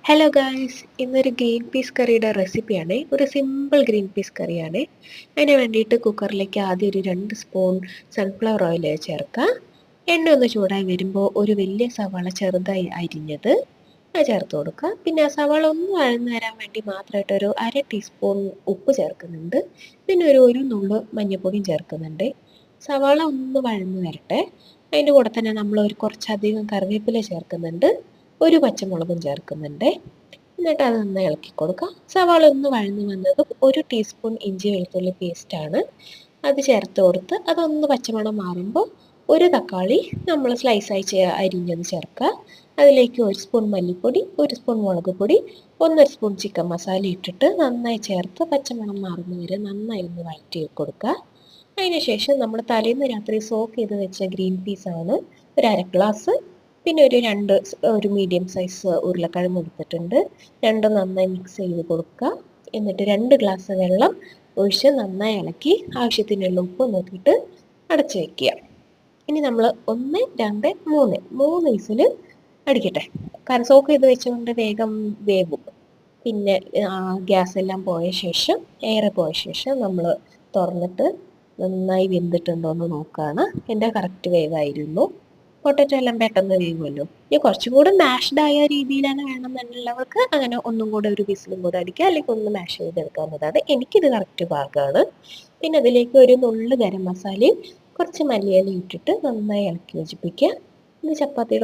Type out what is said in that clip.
Hello guys, ഇന്നൊരു green peas കറിയുടെ റെസിപ്പിയാണ്. ഒരു സിമ്പിൾ ഗ്രീൻ പീസ് കറിയാണ്. അതിന് വേണ്ടിയിട്ട് കുക്കറിലേക്ക് ആദ്യം ഒരു 2 സ്പൂൺ സൺഫ്ലവർ ഓയിൽ ചേർക്കുക. എണ്ണ ഒന്ന് ചൂടായി വരുമ്പോൾ ഒരു വലിയ സവാള ചെറുതായി അരിഞ്ഞത് അത് ചേർത്ത് കൊടുക്കുക. പിന്നെ ആ സവാള ഒന്ന് വഴന്നു വരാൻ വേണ്ടി മാത്രമായിട്ട് ഒരു 1/2 ടീസ്പൂൺ ഉപ്പ് ചേർക്കുന്നുണ്ട്. പിന്നെ ഒരു നുള്ള് മഞ്ഞൾപ്പൊടിയും ചേർക്കുന്നുണ്ട്. സവാള ഒന്ന് വഴന്നു വരട്ടെ. അതിൻ്റെ കൂടെ തന്നെ നമ്മൾ കുറച്ചധികം കറിവേപ്പില ചേർക്കുന്നുണ്ട്. ഒരു പച്ചമുളകും ചേർക്കുന്നുണ്ട്. എന്നിട്ട് അത് നന്നായി ഇളക്കി കൊടുക്കുക. സവാള ഒന്ന് വഴന്നു വന്നതും 1 ടീസ്പൂൺ ഇഞ്ചി വെളുത്തുള്ളി പേസ്റ്റാണ് അത് ചേർത്ത് കൊടുത്ത് അതൊന്ന് പച്ചമണം മാറുമ്പോൾ ഒരു തക്കാളി നമ്മൾ സ്ലൈസായി അരിഞ്ഞത് ചേർക്കുക. അതിലേക്ക് 1 സ്പൂൺ മല്ലിപ്പൊടി, 1 സ്പൂൺ മുളക് പൊടി, 1/2 സ്പൂൺ ചിക്കൻ മസാല ഇട്ടിട്ട് നന്നായി ചേർത്ത് പച്ചമണം മാറുന്നവരെ നന്നായി ഒന്ന് വഴറ്റി കൊടുക്കുക. അതിനുശേഷം നമ്മൾ തലേന്ന് രാത്രി സോക്ക് ചെയ്ത് വെച്ച ഗ്രീൻ പീസാണ് ഒരു 1/2 ഗ്ലാസ്. പിന്നെ ഒരു മീഡിയം സൈസ് ഉരുളക്കിഴങ്ങ് എടുത്തിട്ടുണ്ട്. രണ്ടും നന്നായി മിക്സ് ചെയ്ത് കൊടുക്കുക. എന്നിട്ട് 2 ഗ്ലാസ് വെള്ളം ഒഴിച്ച് നന്നായി ഇളക്കി ആവശ്യത്തിനുള്ള ഉപ്പ് നോക്കിയിട്ട് അടച്ചു വയ്ക്കുക. ഇനി നമ്മൾ 1, 2, 3 വിസിൽ അടിക്കട്ടെ. കാരണം സോക്ക് ചെയ്ത് വെച്ചുകൊണ്ട് വേഗം വേവും. പിന്നെ ഗ്യാസ് എല്ലാം പോയ ശേഷം എയർ പോയ ശേഷം നമ്മൾ തുറന്നിട്ട് നന്നായി വെന്തിട്ടുണ്ടോ എന്ന് നോക്കുകയാണ്. എൻ്റെ കറക്റ്റ് വേവായിരുന്നു. പൊട്ടറ്റോ എല്ലാം പെട്ടെന്ന് വേവുമല്ലോ. ഇനി കുറച്ചും കൂടെ മാഷ്ഡ് ആയ രീതിയിലാണ് വേണമെന്നുള്ളവർക്ക് അങ്ങനെ ഒന്നും കൂടെ ഒരു വിസിലും കൂടെ അടിക്കുക, അല്ലെങ്കിൽ ഒന്ന് മാഷ് ചെയ്തെടുക്കാവുന്നതാണ്. എനിക്കിത് കറക്റ്റ് പാകമാണ്. പിന്നെ അതിലേക്ക് ഒരു നുള്ള് ഗരം മസാലയും കുറച്ച് മല്ലിയിലയും ഇട്ടിട്ട് നന്നായി ഇളക്കി യോജിപ്പിക്കുക. ഇത് ചപ്പാത്തിയുടെ